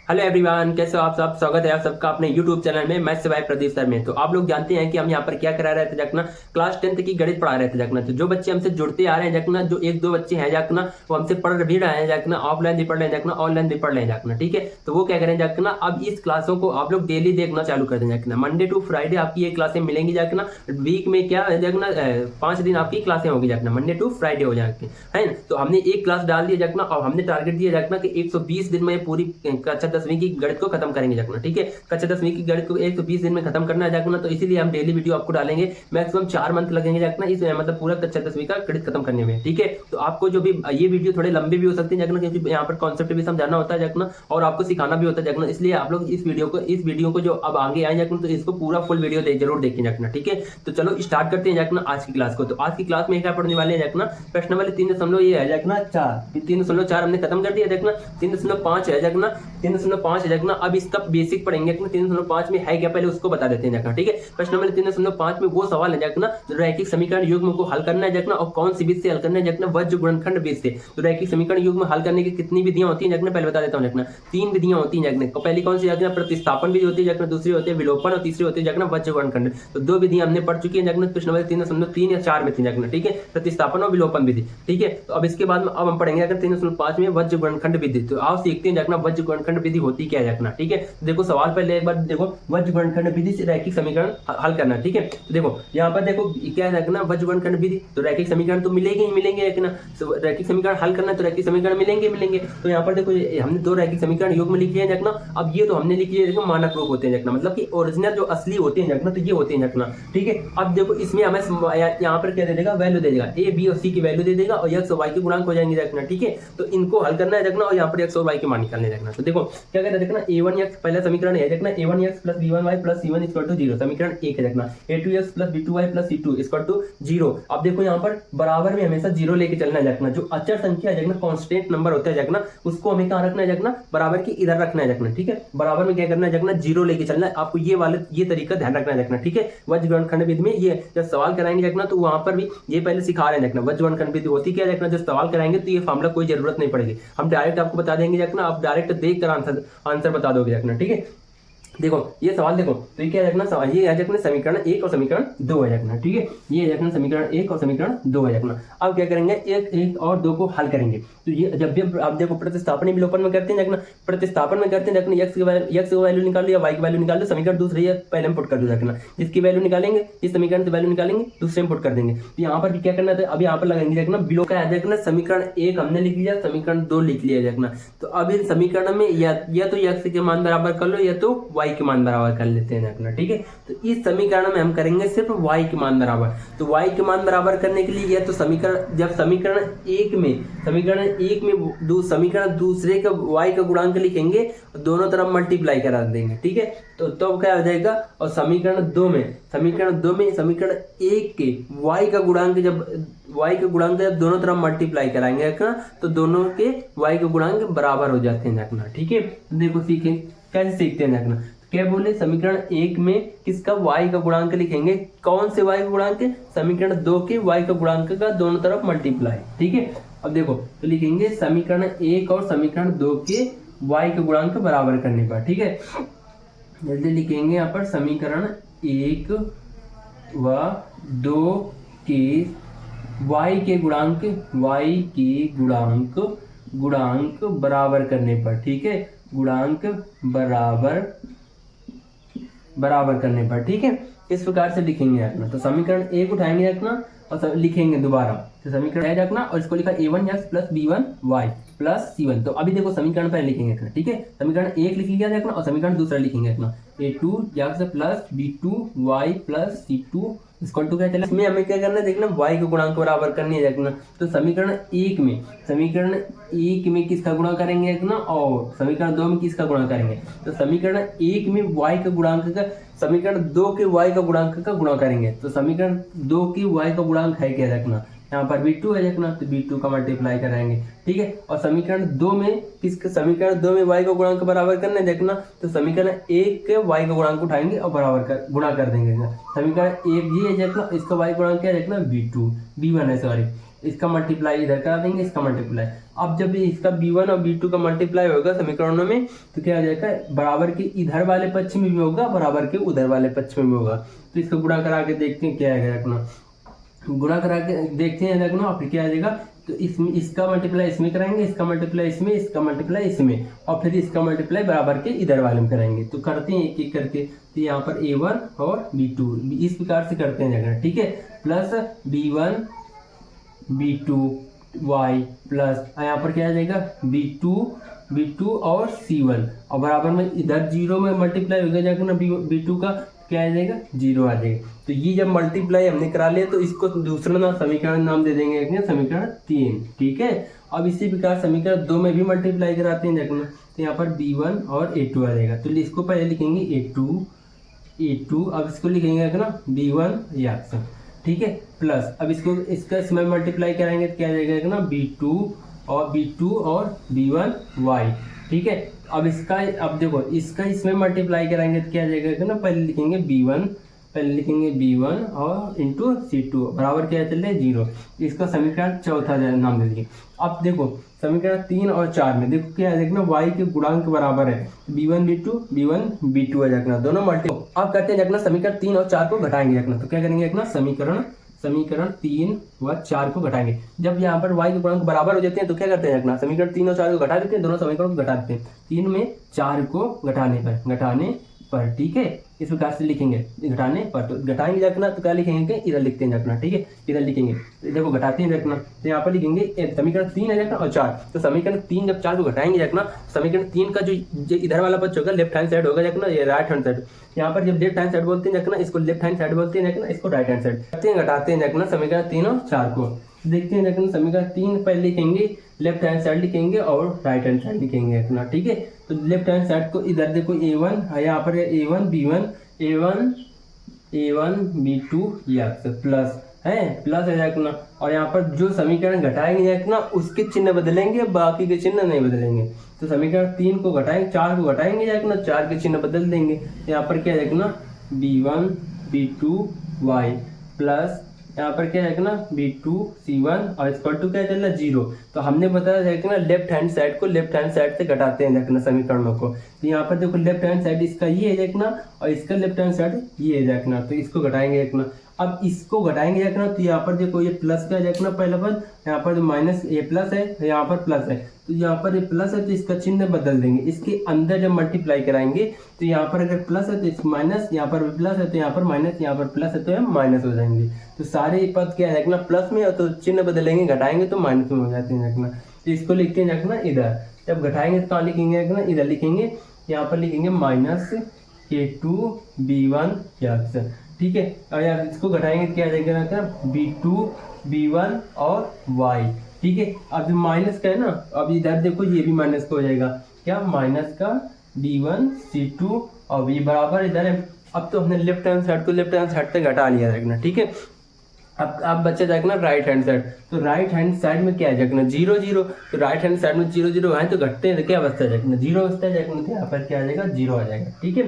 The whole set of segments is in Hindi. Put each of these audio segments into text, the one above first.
हेलो एवरीवन, कैसे हो आप सब। स्वागत है आप सबका अपने यूट्यूब चैनल में मैथ्स बाय प्रदीप सर में। तो आप लोग जानते हैं कि हम यहाँ पर क्या करा रहे थे जखना, क्लास 10th की गणित पढ़ा रहे थे जखना। तो जो बच्चे हमसे जुड़ते आ रहे हैं जखना, जो एक दो बच्चे हैं जखना, वो हमसे पढ़ भी रहे हैं जखना, ऑफलाइन भी पढ़ रहे हैं जखना, ऑनलाइन भी पढ़ रहे हैं जखना। ठीक है, तो वो क्या करें जखना, अब इस क्लासों को आप लोग डेली देखना चालू कर दें जखना। मंडे टू फ्राइडे आपकी ये क्लासें मिलेंगी जखना। वीक में क्या है जखना, 5 दिन आपकी क्लासें होगी जखना, मंडे टू फ्राइडे हो जाएगी, है ना। तो हमने एक क्लास डाल दिया जखना, और हमने टारगेट दिया जखना कि 120 दिन में पूरी कक्षा 10वीं की गणित को खत्म करेंगे जखना। ठीक है, कक्षा 10वीं की गणित को 120 दिन में खत्म करना है जखना। तो इसीलिए हम डेली वीडियो आपको डालेंगे। मैक्सिमम 4 मंथ लगेंगे जखना, इस मतलब पूरा कक्षा 10वीं का गणित खत्म करने में। ठीक है, तो आपको जो भी ये वीडियो थोड़े लंबे भी हो सकते हैं जखना, क्योंकि यहाँ पर कॉन्सेप्ट भी समझाना होता है जखना, और आपको सिखाना भी होता है जखना। इसलिए आप लोग इस वीडियो को जो अब आगे आए जखना, तो इसको पूरा फुल वीडियो जरूर देखें जखना। ठीक है, तो चलो स्टार्ट करते हैं जखना आज की क्लास को। तो आज की क्लास में क्या पढ़ने वाले हैं जखना, प्रश्न नंबर 3 ये है जखना 4, 3.4 हमने खत्म कर दिया जखना। 3.5 है जखना, 3.5 है जखना। अब इसका बेसिक पढ़ेंगे जखना। 3.5 में है क्या पहले उसको बता देते हैं जखना। ठीक है, प्रश्न नंबर 3.5 में वो सवाल है जखना, रैखिक समीकरण युग्म को हल करना है जखना, और कौन सी विधि से हल करना है जखना, वज्र गुणनखंड विधि से। तो रैखिक समीकरण युग्म हल करने की कितनी विधियां होती हैं जखना, पहले बता देता हूं जखना। 3 विधियां होती हैं जखना। पहली कौन सी जखना, प्रतिस्थापन विधि होती है जखना, दूसरी होती है विलोपन, और तीसरी होती है जखना वज्र गुणनखंड। तो 2 विधियां हमने पढ़ चुकी है जखना, प्रश्न नंबर 3.3 या 4 में थी जखना। ठीक है, प्रतिस्थापन और विलोपन विधि। ठीक है, तो अब इसके बाद में अब हम पढ़ेंगे अगर 3.5 में वज्र गुणनखंड विधि। तो आप सीखते हैं जखना वज्र गुणनखंड विधि होती क्या है जखना। ठीक है, देखो सवाल पहले एक बार देखो, वज्र गुणनखंड विधि से रैखिक समीकरण हल करना। ठीक है, तो देखो यहाँ पर देखो क्या है जखना, वज्र गुणनखंड विधि। तो रैखिक समीकरण तो मिलेंगे ही मिलेंगे जखना। तो रैखिक समीकरण हल करना है तो रैखिक समीकरण मिलेंगे मिलेंगे। तो यहाँ पर देखो हमने 2 रैखिक समीकरण युग्म लिखे हैं जखना। अब ये तो हमने लिखी है देखो, मानक रूप होते हैं जखना, मतलब कि ओरिजिनल जो असली होते हैं जखना, तो ये होते हैं जखना। ठीक है, अब देखो इसमें हमें यहाँ पर क्या दे देगा, वैल्यू दे देगा, ए बी और सी की वैल्यू दे देगा, और एक्स और वाई के गुणांक हो जाएंगे जखना। ठीक है, तो इनको हल करना है जखना, और यहाँ पर एक्स और वाई के मान निकालने जखना। तो देखो क्या कहते हैं जखना, a1x पहला समीकरण है जखना, a1x plus b1y plus c1 equal to 0, समीकरण 1 है जखना। a2x plus b2y plus c2 equal to 0। अब देखो यहाँ पर बराबर में हमेशा 0 लेके चलना है जखना। जो अचर संख्या है जखना, कांस्टेंट नंबर होता है जखना, उसको हमें कहाँ रखना है जखना, बराबर की इधर रखना है जखना। ठीक है, बराबर में क्या करना है जखना, 0 लेके चलना है। आपको ये तरीका ध्यान रखना है जखना। ठीक है, वज्र गुणनखंड विधि में ये जब सवाल कराएंगे जखना, तो वहां पर भी ये पहले सिखा रहे हैं जखना, वज्र गुणनखंड विधि होती क्या है जखना। जब सवाल कराएंगे तो ये फार्मूला कोई जरूरत नहीं पड़ेगी, हम डायरेक्ट आपको बता देंगे जखना। आप डायरेक्ट देख कर आंसर बता दोगे जखना। ठीक है, देखो ये सवाल देखो, तो ये क्या है जखना, सवाल ये है जखना समीकरण 1 और समीकरण 2 है जखना। ठीक है, ये है जखना समीकरण 1 और समीकरण 2 है जखना। अब क्या करेंगे, 1 और 2 को हल करेंगे। तो ये जब भी आप देखो प्रतिस्थापन विलोपन में करते हैं जखना, प्रतिस्थापन में करते हैं जखना, x की वैल्यू निकाल लो या y की वैल्यू निकाल लो, समीकरण दूसरे पहले में पुट कर दो जखना। जिसकी वैल्यू निकालेंगे इस समीकरण से वैल्यू निकालेंगे, दूसरे में पुट कर देंगे। तो यहाँ पर भी क्या करना है, अब यहाँ पर लगाएंगे जखना विलोपन का है जखना, समीकरण 1 हमने लिख लिया, समीकरण 2 लिख लिया जखना। तो अब इन समीकरण में या तो x के मान बराबर कर लो, या तो y के मान बराबर कर लेते हैं जखना। ठीक है, तो इस समीकरण में हम करेंगे सिर्फ y के मान बराबर। तो y के मान बराबर करने के लिए, या तो समीकरण जब समीकरण 1 में समीकरण दूसरे का y का गुणांक लिखेंगे, दोनों तरफ मल्टीप्लाई करा देंगे। ठीक है, तो क्या हो जाएगा, और समीकरण 2 में समीकरण 1 के y का गुणांक जब दोनों तरफ मल्टीप्लाई कराएंगे तो दोनों के y के गुणांक बराबर हो जाते हैं जखना। ठीक है, देखो सीखें कैसे सीखते हैं जखना। क्या बोले, समीकरण 1 में किसका y का गुणांक लिखेंगे, कौन से y का गुणांक, समीकरण 2 के y का गुणांक का दोनों तरफ मल्टीप्लाई। ठीक है, अब देखो तो लिखेंगे समीकरण 1 और समीकरण 2 के y के गुणांक बराबर करने पर। ठीक है, जल्दी लिखेंगे यहाँ पर, समीकरण 1 व 2 के y के गुणांक बराबर करने पर। ठीक है, गुणांक बराबर करने पर। ठीक है, इस प्रकार से लिखेंगे रखना। तो समीकरण 1 उठाएंगे रखना और लिखेंगे दोबारा, तो समीकरण है रखना, और इसको लिखा a1x plus b1y plus c1। तो अभी देखो समीकरण पहले लिखेंगे रखना। ठीक है, समीकरण 1 लिख लिया रखना, और समीकरण दूसरा लिखेंगे रखना, a2x plus b2y plus c2 इसको टू क्या चला। इसमें हमें क्या करना है देखना, y के गुणांक बराबर करनी है देखना। तो समीकरण 1 में किसका गुणा करेंगे देखना, और समीकरण 2 में किसका गुणा करेंगे। तो समीकरण 1 में y का गुणांक का, समीकरण 2 के y का गुणांक का गुणा करेंगे। तो समीकरण 2 की y का गुणांक है क्या रखना, यहाँ पर b2 है रखना, तो b2 का मल्टीप्लाई कराएंगे। ठीक है, और समीकरण 2 में y का गुणांक बराबर करना है देखना। तो समीकरण 1 के y का गुणांक उठाएंगे और गुणा कर देंगे। समीकरण 1 ये है देखना, इसका y गुणांक क्या है देखना, b1 है, सॉरी इसका मल्टीप्लाई इधर करा देंगे, इसका मल्टीप्लाई। अब जब इसका b1 और b2 का मल्टीप्लाई होगा समीकरणों में तो क्या आ जाएगा, बराबर के इधर वाले पक्ष में भी होगा, बराबर के उधर वाले पक्ष में भी होगा। तो इसको गुणा करा के देखते हैं क्या आएगा रखना, गुणा करा के देखते हैं रखना, फिर क्या आ जाएगा, तो इसमें इसका मल्टीप्लाई इसमें कराएंगे, इसका मल्टीप्लाई इसमें, इसका मल्टीप्लाई इसमें, और फिर इसका मल्टीप्लाई बराबर के इधर वाले में कराएंगे। तो करते हैं एक एक करके। तो यहाँ पर a1 और b2 इस प्रकार से करते हैं जगह, ठीक है। Plus b1 b2 y plus यहाँ पर क्या आ जाएगा b2 और c1, और बराबर में इधर जीरो में मल्टीप्लाई हो गया जाएगा ना b2 का, क्या आ जाएगा 0 आ जाएगा। तो ये जब मल्टीप्लाई हमने करा लिया तो इसको दूसरा ना समीकरण नाम दे देंगे समीकरण 3, ठीक है। अब इसी प्रकार समीकरण 2 में भी मल्टीप्लाई कराते हैं देखना, तो यहाँ पर b1 और a2 आ जाएगा। तो इसको पहले लिखेंगे a2, अब इसको लिखेंगे ना b1 x, ठीक है। प्लस अब इसको इसमें मल्टीप्लाई कराएंगे तो क्या आ जाएगा ना b2 और b1 y, ठीक है। अब इसका, अब देखो इसका इसमें मल्टीप्लाई कराएंगे तो क्या आ जाएगा ना, पहले लिखेंगे b1 और इंटू c2 बराबर क्या चल रहा है 0। इसका समीकरण चौथा नाम दे दिए। अब देखो समीकरण 3 और 4 में देखो क्या है, देखना y के गुणांक बराबर है b1 b2 आ जाएगा दोनों मल्टी। अब करते हैं देखना समीकरण 3 और 4 को घटाएंगे देखना, तो क्या करेंगे देखना समीकरण 3 व 4 को घटाएंगे। जब यहाँ पर y के गुणांक बराबर हो जाते हैं तो क्या करते हैं देखना, समीकरण 3 और 4 को घटा देते हैं, दोनों समीकरण को घटा देते हैं। 3 में 4 को घटाने पर, ठीक है। इस प्रकार से लिखेंगे घटाने पर, तो घटाएंगे देखना तो क्या लिखेंगे, इधर लिखते हैं देखना, ठीक है। इधर लिखेंगे देखो घटाते हैं देखना, तो यहाँ पर लिखेंगे समीकरण 3 है देखना और 4। तो समीकरण 3 जब 4 को घटाएंगे देखना, समीकरण 3 का जो इधर वाला पक्ष होगा लेफ्ट हैंड साइड होगा देखना, ये राइट हैंड साइड। यहाँ पर जब लेफ्ट हैंड साइड बोलते हैं देखना, इसको लेफ्ट हैंड साइड बोलते हैं देखना, इसको राइट हैंड साइड करते हैं, घटाते हैं देखना समीकरण 3 और 4 को। देखते हैं देखना समीकरण 3 पहले लिखेंगे, लेफ्ट हैंड साइड लिखेंगे और राइट हैंड साइड लिखेंगे देखना, ठीक है। तो लेफ्ट हैंड साइड को इधर देखो a1, यहाँ पर a1 b2 x प्लस है, प्लस है देखना, और यहाँ पर जो समीकरण घटाएंगे देखना उसके चिन्ह बदलेंगे, बाकी के चिन्ह नहीं बदलेंगे। तो समीकरण 3 को घटाएंगे, 4 को घटाएंगे देखना, 4 के चिन्ह बदल देंगे। यहाँ पर क्या देखना b1 b2 y प्लस यहाँ पर क्या है ना b2 c1 और इक्वल टू क्या चल रहा है 0। तो हमने बताया देखना लेफ्ट हैंड साइड को लेफ्ट हैंड साइड से घटाते हैं देखना समीकरणों को। तो यहाँ पर देखो लेफ्ट हैंड साइड इसका ये है देखना, और इसका लेफ्ट हैंड साइड ये है देखना, तो इसको घटाएंगे देखना। अब इसको घटाएंगे देखना, तो यहाँ पर देखो ये प्लस का देखना पहला पद, यहाँ पर माइनस ये प्लस है, यहाँ पर प्लस है, तो यहाँ पर ये प्लस है तो इसका चिन्ह बदल देंगे। इसके अंदर जब मल्टीप्लाई कराएंगे तो यहाँ पर अगर प्लस है तो इस माइनस, यहाँ पर प्लस है तो यहाँ पर माइनस, यहाँ पर प्लस है तो यहाँ माइनस हो जाएंगे। तो सारे पद क्या है देखना प्लस में, तो चिन्ह बदलेंगे, घटाएंगे तो माइनस में हो जाते हैं देखना। तो इसको लिखते हैं देखना इधर, जब घटाएंगे तो कहाँ लिखेंगे देखना, इधर लिखेंगे, यहाँ पर लिखेंगे माइनस a2 b1 x, ठीक है। और यार इसको घटाएंगे क्या आ जाएगा b2 b1 और y, ठीक है। अब माइनस का है ना, अब इधर देखो ये भी माइनस का हो जाएगा, क्या माइनस का b1 c2 और b बराबर इधर है। अब तो हमने लेफ्ट हैंड साइड को लेफ्ट हैंड साइड तक घटा लिया देखना, ठीक है। अब बच्चा देखना राइट हैंड साइड, तो राइट हैंड साइड में क्या है देखना 0 0, तो राइट हैंड साइड में 0 0 है तो घटते हैं तो क्या बचता है देखना 0 बचता है देखना, तो यहाँ पर क्या आ जाएगा 0 आ जाएगा, ठीक है।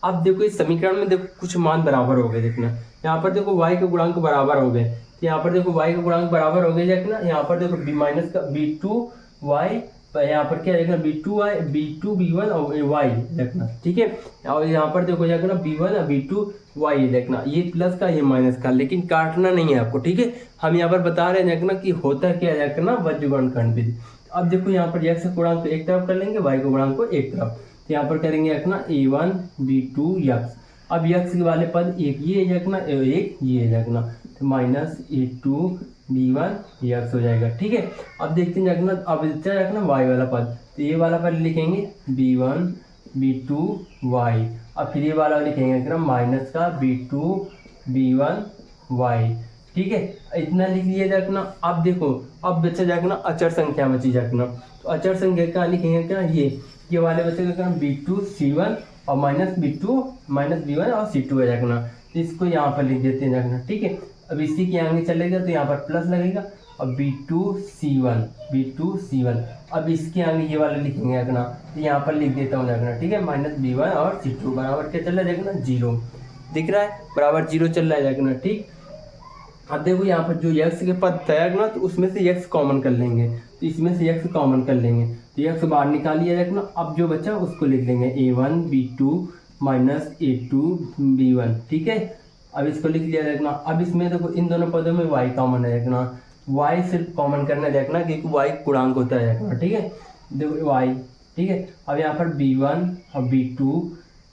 अब देखो इस समीकरण में देखो कुछ मान बराबर हो गए देखना, यहाँ पर देखो y के गुणांक बराबर हो गए, तो यहाँ पर देखो y के गुणांक बराबर हो गए देखना। यहाँ पर देखो b माइनस का b2y, यहाँ पर क्या देखना b2y b2 b1 और y देखना, ठीक है। और यहाँ पर देखो देखना b1 और b2y देखना, ये प्लस का ये माइनस का, लेकिन काटना नहीं है आपको, ठीक है। हम यहाँ पर बता रहे हैं देखना कि होता क्या है देखना वज्रगुणनखंड विधि। अब देखो यहाँ पर x के गुणांक को एक तरफ कर लेंगे, y के गुणांक को एक तरफ, तो यहाँ पर करेंगे देखना a1 b2 x। अब x वाले पद एक ये है देखना, एक ये है देखना, तो माइनस a2 b1 x हो जाएगा, ठीक है। अब देखते हैं देखना, अब देखना y वाला पद, तो ये वाला पद लिखेंगे b1 b2 y, अब फिर ये वाला लिखेंगे देखना माइनस का b2 b1 y, ठीक है। इतना लिख लिए देखना। अब देखो अब बच्चा देखना अचर संख्या बची देखना, तो अचर संख्या क्या लिखेंगे क्या, ये वाले बच्चे का b2 c1 और माइनस b1 और c2 है देखना, तो इसको यहाँ पर लिख देते हैं देखना, ठीक है। अब इसी के आगे चलेगा तो यहाँ पर प्लस लगेगा, और b2 c1, अब इसके आगे ये वाला लिखेंगे देखना, तो यहाँ पर लिख देता हूँ देखना, ठीक है। माइनस b1 और c2 बराबर क्या चल रहा है देखना 0, दिख रहा है बराबर 0 चल रहा है देखना, ठीक। अब देखो यहाँ पर जो x के पद था ना, तो उसमें से x कॉमन कर लेंगे, तो इसमें से x कॉमन कर लेंगे, तो x बाहर निकाल लिया जाएगा ना। अब जो बचा उसको लिख लेंगे a1 b2 minus a2 b1, ठीक है। अब इसको लिख लिया जाएगा ना। अब इसमें देखो इन दोनों पदों में y कॉमन है जाएगा ना, y सिर्फ कॉमन करना जाएगा ना, क्योंकि y गुणांक होता है जाएगा, ठीक है। देखो y, ठीक है। अब यहाँ पर b1 और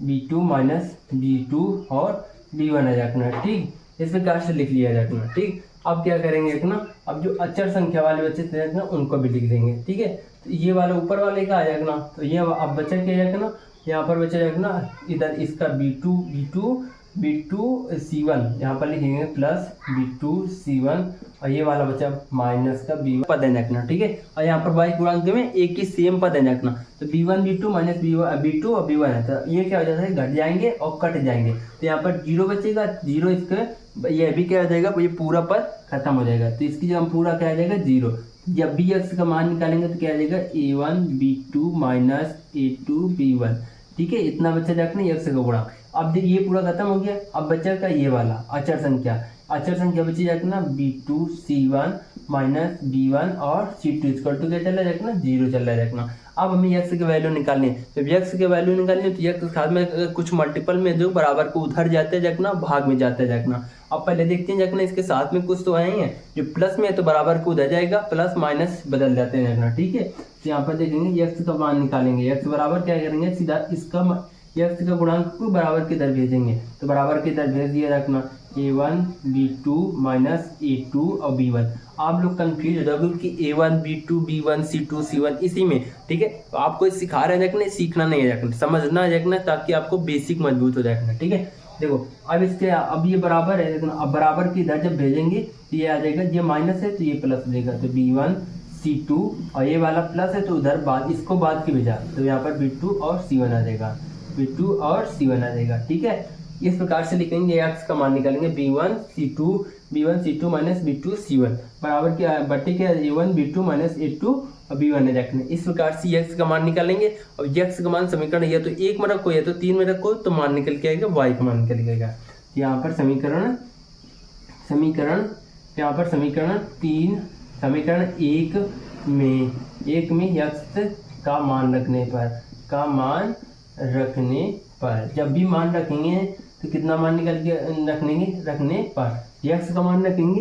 b2 माइनस b2 और b1 आ जाएगा ना, ठीक। इस प्रकार से लिख लिया जाएगा, ठीक। अब क्या करेंगे ना, अब जो अचर संख्या वाले बच्चे थे ना, उनको भी लिख देंगे, ठीक है। तो ये वाला ऊपर वाले का आ जाएगा ना, तो ये अब बचा क्या जाएगा ना, यहाँ पर बचा जाएगा ना, इधर इसका b2 c1 यहाँ पर लिखेंगे प्लस b2 c1, और ये वाला बचा माइनस का b1 पद है जाएगा, ठीक है। और यहाँ पर y गुणांक में एक ही सेम पद है जाएगा, तो b1 b2 माइनस b2 और b1 है, तो ये क्या हो जाता है, घट जाएंगे और कट जाएंगे, तो यहाँ पर 0 बचेगा, 0 इसके ये भी क्या हो जाएगा, ये पूरा पद खत्म हो जाएगा, तो इसकी जगह पूरा क्या आ जाएगा 0। जब भी x का मान निकालेंगे तो क्या आ जाएगा a1 b2 minus a2 b1, ठीक है। इतना बच्चा जाकर ना x का गुणांक। अब देखिए ये पूरा खत्म हो गया। अब बच्चा का ये वाला अचर संख्या बची जाकर ना b2 c1 माइनस b1 और c2 इक्वल टू क्या चल रहा है ना, 0 चल रहा है ना। अब हमें x के वैल्यू निकालनी है, तो x के वैल्यू निकालनी है, तो x के साथ में कुछ मल्टीपल में जो बराबर को उधर जाते हैं जाकर भाग में जाते हैं जाकर। अब पहले देखते हैं जाकर इसके साथ में कुछ तो आए हैं, जो प्लस में है तो बराबर को उधर जाएगा, प्लस माइनस बदल जाते हैं जाकर, ठीक है। तो यहाँ पर देखेंगे x का मान निकालेंगे, x बराबर क्या करेंगे, सीधा इसका x का गुणांक को बराबर की तरफ भेजेंगे, तो बराबर की तरफ भेज दिया रखना a1 b2 माइनस a2 और b1। आप लोग कंफ्यूज हो जाओगे कि a1 b2 b1 c2 c1 इसी में, ठीक है। तो आपको सिखा रहे हैं सीखना नहीं है, समझना है, ताकि आपको बेसिक मजबूत हो जाएगा, ठीक है। देखो अब इसके अब ये बराबर है, अब बराबर की इधर जब भेजेंगे तो ये आ जाएगा, ये माइनस है तो ये प्लस देगा, तो b1 c2 और ये वाला प्लस है तो उधर बाद इसको बाद की भेजा, तो यहाँ पर b2 और c1 आ जाएगा, b2 और c1 आ जाएगा, ठीक है। इस प्रकार से लिखेंगे, x का मान निकालेंगे b1 c2 minus b2 c1 बराबर क्या बट्टे क्या a1 b2 माइनस a2 और b1 है रखना। इस प्रकार से x का मान निकालेंगे। और x का मान समीकरण या तो 1 में रखो या तो 3 में रखो, तो मान निकल के आएगा, y का मान निकल के आएगा। यहाँ पर समीकरण यहाँ पर समीकरण 3, समीकरण 1 में x का मान रखने पर जब भी मान रखेंगे तो कितना मान निकल के रखने पर x का मान रखेंगे,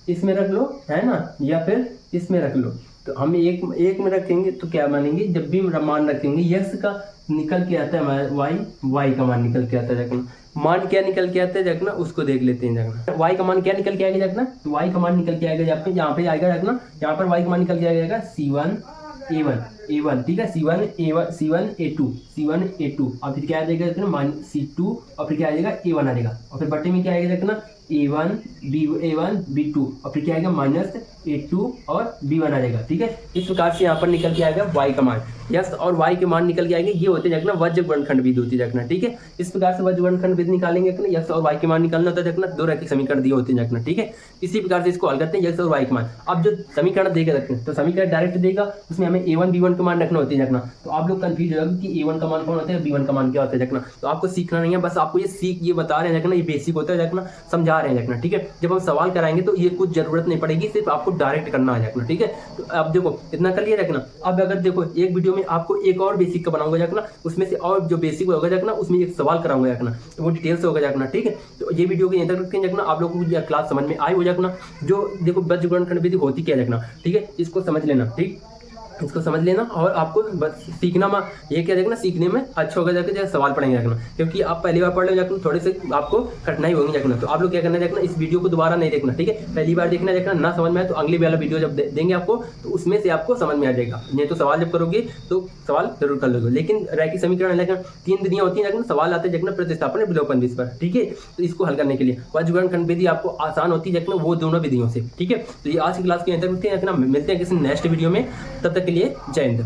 इसमें रख लो, है ना, या फिर इसमें रख लो। तो हम एक में रखेंगे तो क्या मानेंगे, जब भी मान रखेंगे x का निकल के आता है y का मान निकल के आता है जखना। मान क्या निकल के आता है जखना, उसको देख लेते हैं जखना। y का मान क्या निकल के आएगा जखना, तो y का मान निकल के आएगा यहाँ पे आएगा जखना, यहाँ पर y का मान निकल के आएगा c1 a1, ठीक है, c1 a2 और फिर क्या आ जाएगा मान c2 और फिर क्या आ जाएगा a1 आ जाएगा, और फिर बट्टे में क्या आएगा देखना a1 b2 और फिर क्या आएगा माइनस a2 और b1 आ जाएगा, ठीक है। इस प्रकार से यहाँ पर निकल के आएगा y का मान, यस, और y के मान निकल के आएंगे, ये होते जाना वज्र गुणनखंड विधि होती जाना, ठीक है। इस प्रकार से वज्र गुणनखंड विधि निकालेंगे यस और y के मान निकालना होता है जाना, दो रैखिक समीकरण दिए होते हैं जाना, ठीक है। इसी प्रकार से इसको हल करते हैं, यस और y के मान। अब जो समीकरण देगा रखते हैं तो समीकरण डायरेक्ट देगा, उसमें हमें a1 b1 का मान रखना होता है जाना। तो आप लोग कंफ्यूज हो जाएगा कि a1 का मान कौन होता है, b1 का मान क्या होता है जाना। तो आपको सीखना नहीं है, बस आपको ये बता रहे हैं जाना, ये बेसिक होता है जाना, समझा रहे हैं जाना, ठीक है। जब हम सवाल कराएंगे तो ये कुछ जरूरत नहीं पड़ेगी, सिर्फ आपको डायरेक्ट करना आ जाना, ठीक है। तो अब देखो इतना कर लिया रखना। अब अगर देखो एक वीडियो में आपको एक और बेसिक का बनाऊंगा जाना, उसमें से और जो बेसिक होगा जाना, उसमें एक सवाल कराऊंगा जाना, तो वो डिटेल से होगा जाना, ठीक है। तो ये वीडियो के यहीं तक रखते हैं जाना, आप लोगों को क्लास समझ में आई हो जाना। जो देखो वज्र गुणनखंड विधि होती क्या जाना, ठीक है, इसको समझ लेना, ठीक, इसको समझ लेना। और आपको बस सीखना में ये क्या देखना, सीखने में अच्छा होगा जाकर जैसे सवाल पढ़ेंगे रखना, क्योंकि आप पहली बार पढ़ रहे जाकर थोड़े से आपको कठिनाई होगी रखना। तो आप लोग क्या करना देखना, इस वीडियो को दोबारा नहीं देखना, ठीक है। पहली बार देखना देखना, ना समझ में आए तो अगली वाला वीडियो जब देंगे आपको तो उसमें से आपको समझ में आ जाएगा। नहीं तो सवाल जब करोगे तो सवाल जरूर कर लोगे, लेकिन रैखिक समीकरण लेकिन 3 विधियां होती हैं, सवाल आते हैं प्रतिस्थापन विलोपन विधि पर, ठीक है। तो इसको हल करने के लिए वज्र गुणनखंड विधि आपको आसान होती है वो दोनों विधियों से, ठीक है। तो ये आज की क्लास के अंदर मिलते हैं, मिलते हैं किसी नेक्स्ट वीडियो में, तब तक के लिए जय हिंद।